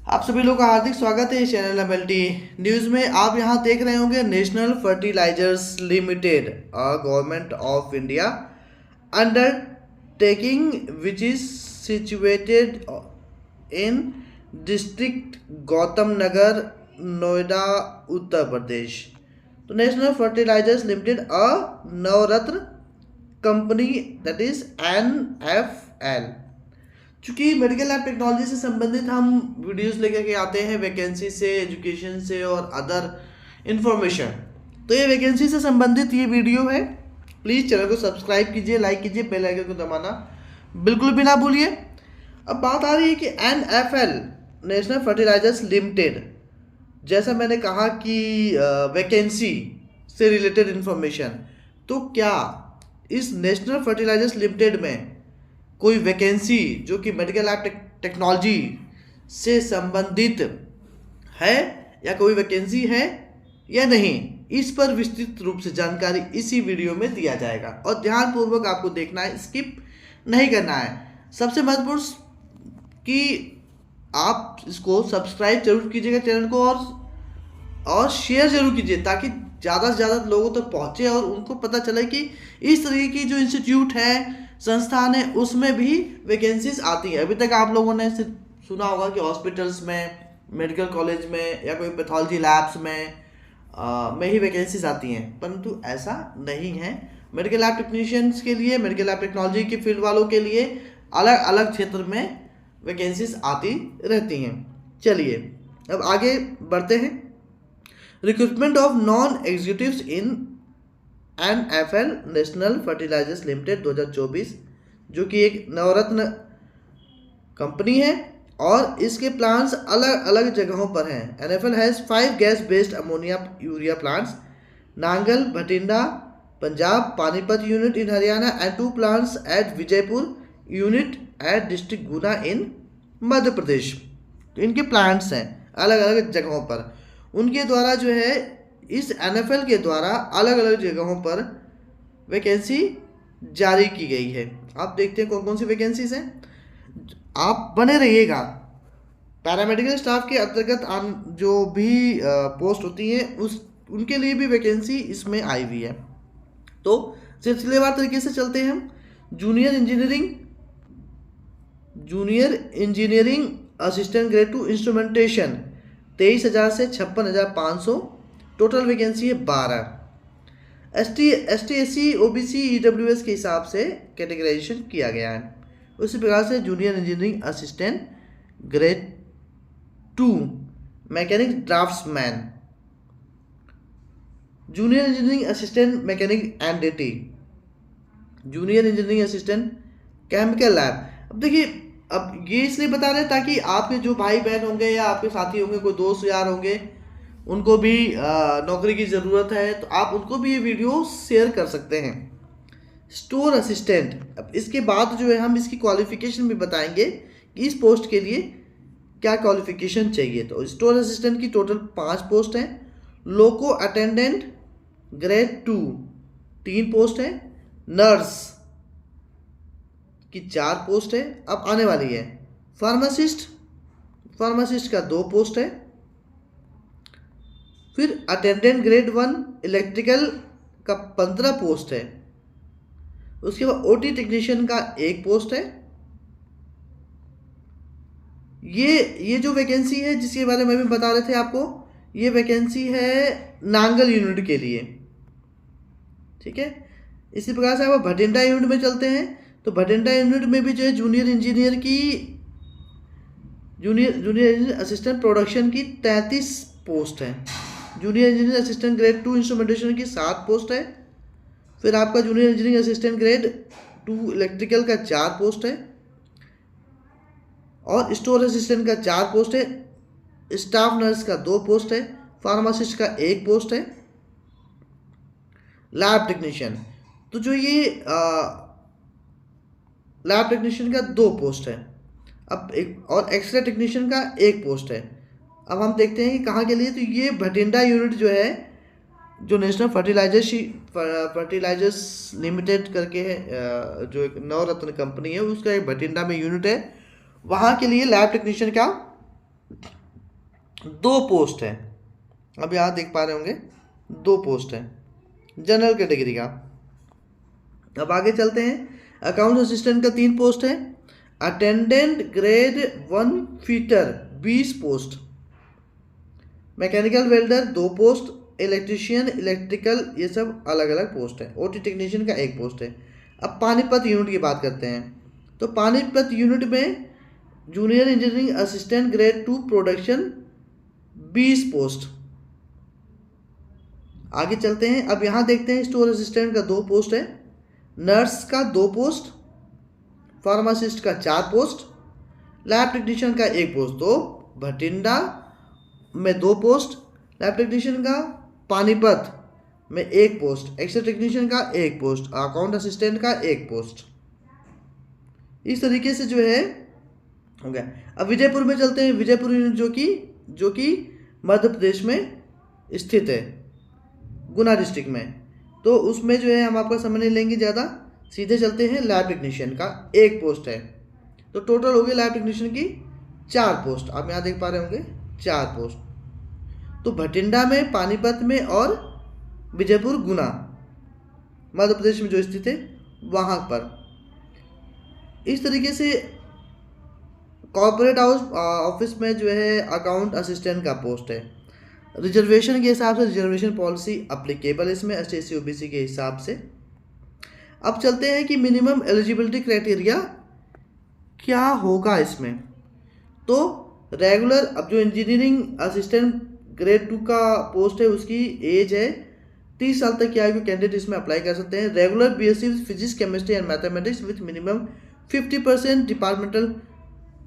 आप सभी लोग का हार्दिक स्वागत है इस चैनल एमएलटी न्यूज़ में। आप यहां देख रहे होंगे national fertilisers limited government of India undertaking which is situated in district Gautam Nagar, Noida, Uttar Pradesh. तो national fertilisers limited a Navratna company, that is NFL। चूंकि मेडिकल लैब टेक्नोलॉजी से संबंधित हम वीडियोस लेकर के आते हैं, वैकेंसी से, एजुकेशन से और अदर इंफॉर्मेशन। तो ये वैकेंसी से संबंधित ये वीडियो है। प्लीज़ चैनल को सब्सक्राइब कीजिए, लाइक कीजिए, बेल आइकन को दबाना बिल्कुल भी ना भूलिए। अब बात आ रही है कि NFL नेशनल फर्टिलाइजर्स लिमिटेड, जैसा मैंने कहा कि वैकेंसी से रिलेटेड इंफॉर्मेशन, तो क्या इस नेशनल फर्टिलाइजर्स लिमिटेड में कोई वैकेंसी जो कि मेडिकल लैब टेक्नोलॉजी से संबंधित है या कोई वैकेंसी है या नहीं, इस पर विस्तृत रूप से जानकारी इसी वीडियो में दिया जाएगा और ध्यानपूर्वक आपको देखना है, स्किप नहीं करना है। सबसे महत्वपूर्ण कि आप इसको सब्सक्राइब जरूर कीजिएगा चैनल को और शेयर जरूर कीजिए ताकि ज़्यादा से ज़्यादा लोगों तक पहुँचे और उनको पता चले कि इस तरीके की जो इंस्टीट्यूट है, संस्थान है, उसमें भी वैकेंसीज आती है। अभी तक आप लोगों ने सिर्फ सुना होगा कि हॉस्पिटल्स में, मेडिकल कॉलेज में या कोई पैथोलॉजी लैब्स में ही वैकेंसीज आती हैं, परंतु ऐसा नहीं है। मेडिकल लैब टेक्नीशियंस के लिए, मेडिकल लैब टेक्नोलॉजी के फील्ड वालों के लिए अलग अलग क्षेत्र में वैकेंसीज आती रहती हैं। चलिए अब आगे बढ़ते हैं। Recruitment of non executives in NFL National fertilisers Limited 2024, जो कि एक नवरत्न कंपनी है और इसके प्लांट्स अलग अलग जगहों पर हैं। NFL has 5 gas based ammonia urea plants, Nangal Bathinda Punjab, Panipat unit in Haryana and 2 plants at Vijaypur unit at district Guna in Madhya Pradesh. तो इनके प्लांट्स हैं अलग अलग जगहों पर। उनके द्वारा जो है, इस NFL के द्वारा अलग अलग जगहों पर वैकेंसी जारी की गई है। आप देखते हैं कौन कौन सी वैकेंसीज हैं। आप बने रहिएगा। पैरामेडिकल स्टाफ के अंतर्गत जो भी पोस्ट होती हैं उनके लिए भी वैकेंसी इसमें आई हुई है। तो सिलसिलेवार तरीके से चलते हैं हम। Junior engineering assistant grade 2 instrumentation 23,000 से 56,500, टोटल वैकेंसी है 12। ST SC OBC EWS के हिसाब से कैटेगराइजेशन किया गया है। उसी प्रकार से junior engineering assistant grade 2 mechanic draughtsman, junior engineering assistant mechanic NDT, junior engineering assistant chemical lab. अब देखिए, अब ये इसलिए बता रहे हैं ताकि आपके जो भाई बहन होंगे या आपके साथी होंगे, कोई दोस्त यार होंगे, उनको भी नौकरी की ज़रूरत है, तो आप उनको भी ये वीडियो शेयर कर सकते हैं। स्टोर असिस्टेंट, अब इसके बाद जो है हम इसकी क्वालिफिकेशन भी बताएंगे कि इस पोस्ट के लिए क्या क्वालिफिकेशन चाहिए। तो स्टोर असिस्टेंट की टोटल 5 पोस्ट हैं। लोको अटेंडेंट ग्रेड 2 3 पोस्ट है। नर्स की 4 पोस्ट है, अब आने वाली है। फार्मासिस्ट का 2 पोस्ट है। फिर अटेंडेंट ग्रेड 1 इलेक्ट्रिकल का 15 पोस्ट है। उसके बाद OT टेक्नीशियन का 1 पोस्ट है। ये जो वैकेंसी है जिसके बारे में भी बता रहे थे आपको, ये वैकेंसी है नांगल यूनिट के लिए, ठीक है। इसी प्रकार से आप भटिंडा यूनिट में चलते हैं। तो भटिंडा यूनिट में भी जो है जूनियर इंजीनियर असिस्टेंट प्रोडक्शन की 33 पोस्ट है। Junior engineer assistant grade 2 instrumentation की 7 पोस्ट है। फिर आपका junior engineer assistant grade 2 electrical का 4 पोस्ट है और स्टोर असिस्टेंट का 4 पोस्ट है। स्टाफ नर्स का 2 पोस्ट है। फार्मासिस्ट का 1 पोस्ट है। लैब टेक्नीशियन, तो जो ये लैब टेक्नीशियन का 2 पोस्ट है। अब एक और एक्सरे टेक्नीशियन का 1 पोस्ट है। अब हम देखते हैं कि कहाँ के लिए। तो ये भटिंडा यूनिट जो है, जो नेशनल फर्टिलाइजर्स लिमिटेड करके है, जो एक नवरत्न कंपनी है, उसका एक भटिंडा में यूनिट है। वहाँ के लिए लैब टेक्नीशियन का दो पोस्ट है, अब यहाँ देख पा रहे होंगे दो पोस्ट है जनरल कैटेगरी का। अब आगे चलते हैं, अकाउंट असिस्टेंट का 3 पोस्ट है, attendant grade 1 fitter 20 post, mechanical welder 2 post, electrician electrical ये सब अलग अलग पोस्ट है, ओटी टेक्नीशियन का 1 पोस्ट है। अब पानीपत यूनिट की बात करते हैं, तो पानीपत यूनिट में junior engineering assistant grade 2 production 20 post. आगे चलते हैं, अब यहाँ देखते हैं स्टोर असिस्टेंट का 2 पोस्ट है, नर्स का 2 पोस्ट, फार्मासिस्ट का 4 पोस्ट, लैब टेक्नीशियन का 1 पोस्ट। तो भटिंडा में 2 पोस्ट, लैब टेक्नीशियन का, पानीपत में 1 पोस्ट, एक्सरे टेक्नीशियन का 1 पोस्ट, अकाउंट असिस्टेंट का 1 पोस्ट। इस तरीके से जो है हो गया। अब विजयपुर में चलते हैं, विजयपुर यूनिट जो कि मध्य प्रदेश में स्थित है, गुना डिस्ट्रिक्ट में। तो उसमें जो है हम आपका समय नहीं लेंगे ज़्यादा, सीधे चलते हैं। लैब टेक्नीशियन का 1 पोस्ट है, तो टोटल हो गई लैब टेक्नीशियन की 4 पोस्ट। आप यहाँ देख पा रहे होंगे 4 पोस्ट। तो भटिंडा में, पानीपत में और विजयपुर गुना मध्य प्रदेश में जो स्थित है वहाँ पर। इस तरीके से कॉर्पोरेट हाउस ऑफिस में जो है अकाउंट असिस्टेंट का पोस्ट है। रिजर्वेशन के हिसाब से रिजर्वेशन पॉलिसी अप्लीकेबल इसमें एसटी ओबीसी के हिसाब से। अब चलते हैं कि मिनिमम एलिजिबिलिटी क्राइटेरिया क्या होगा इसमें। तो रेगुलर, अब जो इंजीनियरिंग असिस्टेंट ग्रेड 2 का पोस्ट है उसकी एज है 30 साल तक की आयु के कैंडिडेट इसमें अप्लाई कर सकते हैं। Regular BSc physics chemistry and mathematics with minimum 50% departmental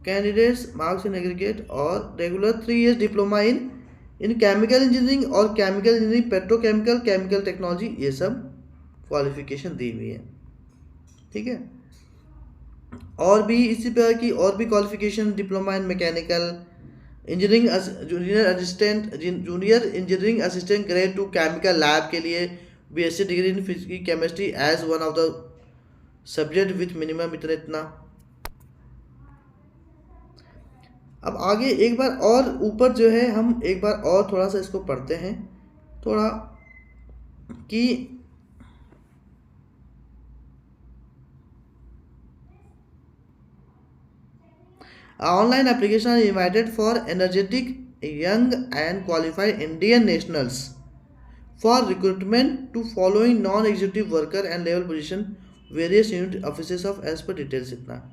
candidates marks in aggregate, और regular 3 years diploma in chemical engineering और chemical engineering, petrochemical, chemical technology, ये सब क्वालिफिकेशन दी हुई है। ठीक है, और भी इसी प्रकार की और भी qualification, diploma in mechanical engineering, junior engineering assistant grade 2 chemical lab के लिए BSc degree in physics chemistry as one of the subject with minimum इतना इतना। अब आगे एक बार और ऊपर जो है हम एक बार और थोड़ा सा इसको पढ़ते हैं थोड़ा, कि online application are invited for energetic young and qualified Indian nationals for recruitment to following non executive worker and level position various unit offices of as per details. इतना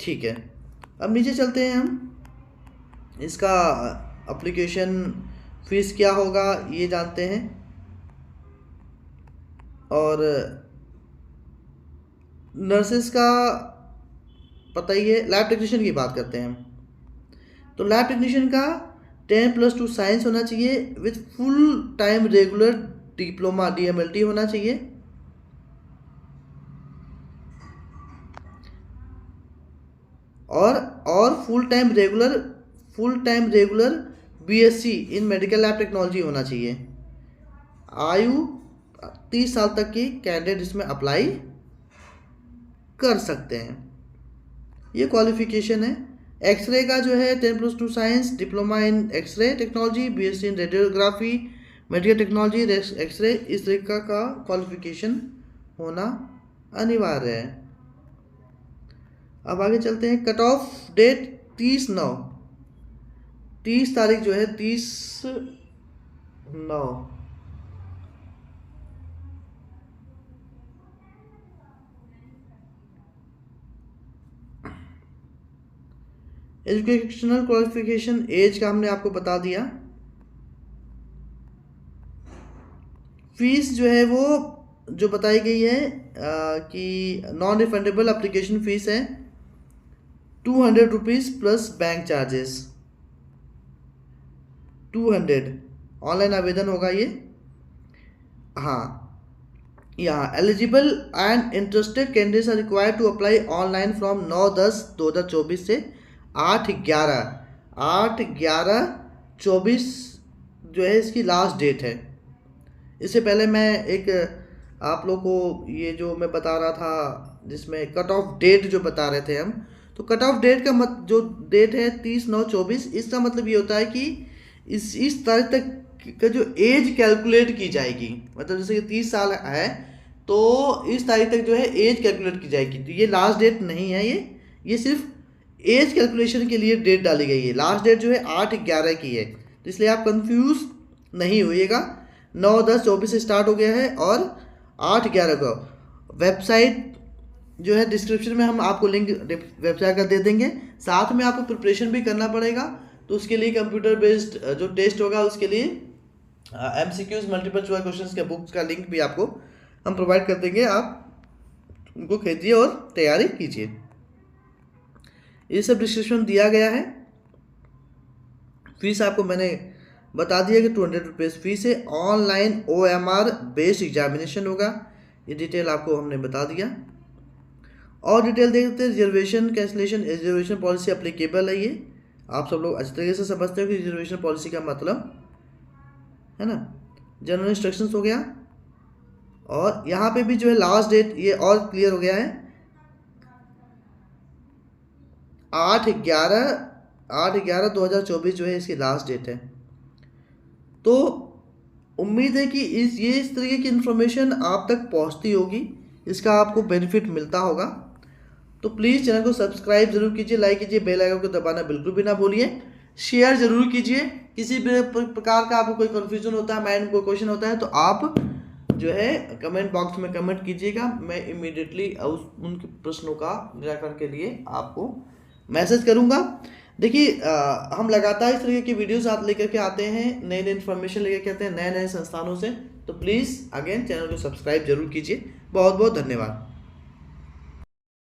ठीक है। अब नीचे चलते हैं हम, इसका एप्लीकेशन फीस क्या होगा ये जानते हैं, और नर्सेस का पता ही है। लैब टेक्नीशियन की बात करते हैं हम, तो लैब टेक्नीशियन का 10+2 साइंस होना चाहिए with full time regular diploma DMLT होना चाहिए, और फुल टाइम रेगुलर BSc इन मेडिकल लैब टेक्नोलॉजी होना चाहिए। आयु 30 साल तक की कैंडिडेट इसमें अप्लाई कर सकते हैं, ये क्वालिफिकेशन है। एक्सरे का जो है 10+2 science, diploma in x-ray technology, BSc in radiography, medical technology, x-ray, इस तरीका का क्वालिफिकेशन होना अनिवार्य है। अब आगे चलते हैं, कट ऑफ डेट 30 तारीख जो है 30/9। एजुकेशनल क्वालिफिकेशन एज का हमने आपको बता दिया। फीस जो है वो जो बताई गई है कि नॉन रिफंडेबल एप्लीकेशन फीस है 200 rupees plus bank charges 200। Online आवेदन होगा ये। हाँ, यहाँ eligible and interested candidates are required to apply online from 9/10/2024 से 8/11/24 जो है इसकी लास्ट डेट है। इससे पहले मैं एक आप लोग को ये जो मैं बता रहा था जिसमें कट ऑफ डेट जो बता रहे थे हम, तो कट ऑफ डेट का जो डेट है 30/9/24, इसका मतलब ये होता है कि इस तारीख तक का जो एज कैलकुलेट की जाएगी, मतलब जैसे कि 30 साल है तो इस तारीख तक जो है एज कैलकुलेट की जाएगी। तो ये लास्ट डेट नहीं है, ये सिर्फ एज कैलकुलेशन के लिए डेट डाली गई है। लास्ट डेट जो है 8/11 की है, तो इसलिए आप कंफ्यूज नहीं होइएगा। 9/10/24 से स्टार्ट हो गया है और 8/11 को वेबसाइट जो है डिस्क्रिप्शन में हम आपको लिंक वेबसाइट का दे देंगे। साथ में आपको प्रिपरेशन भी करना पड़ेगा, तो उसके लिए कंप्यूटर बेस्ड जो टेस्ट होगा उसके लिए MCQs मल्टीपल चॉइस क्वेश्चंस के बुक्स का लिंक भी आपको हम प्रोवाइड कर देंगे। आप उनको खरीदिए और तैयारी कीजिए। ये सब डिस्क्रिप्शन दिया गया है। फीस आपको मैंने बता दिया कि 200 रुपीज़ फीस है। ऑनलाइन OMR बेस्ड एग्जामिनेशन होगा, ये डिटेल आपको हमने बता दिया। और डिटेल देखते हैं reservation cancellation reservation policy applicable है। ये आप सब लोग अच्छी तरीके से समझते हो कि रिजर्वेशन पॉलिसी का मतलब है ना। जनरल इंस्ट्रक्शंस हो गया, और यहाँ पे भी जो है लास्ट डेट ये और क्लियर हो गया है। 8/11/2024 जो है इसकी लास्ट डेट है। तो उम्मीद है कि इस तरीके की इन्फॉर्मेशन आप तक पहुँचती होगी, इसका आपको बेनिफिट मिलता होगा। तो प्लीज़ चैनल को सब्सक्राइब जरूर कीजिए, लाइक कीजिए, बेल आइकन को दबाना बिल्कुल भी ना भूलिए, शेयर जरूर कीजिए। किसी भी प्रकार का आपको कोई कन्फ्यूजन होता है, माइंड में कोई क्वेश्चन होता है, तो आप जो है कमेंट बॉक्स में कमेंट कीजिएगा। मैं इमीडिएटली उनके प्रश्नों का निराकरण के लिए आपको मैसेज करूंगा। देखिए हम लगातार इस तरीके की वीडियोस आप लेकर के आते हैं, नई नई इन्फॉर्मेशन लेकर के आते हैं नए नए संस्थानों से। तो प्लीज़ अगेन चैनल को सब्सक्राइब जरूर कीजिए। बहुत बहुत धन्यवाद।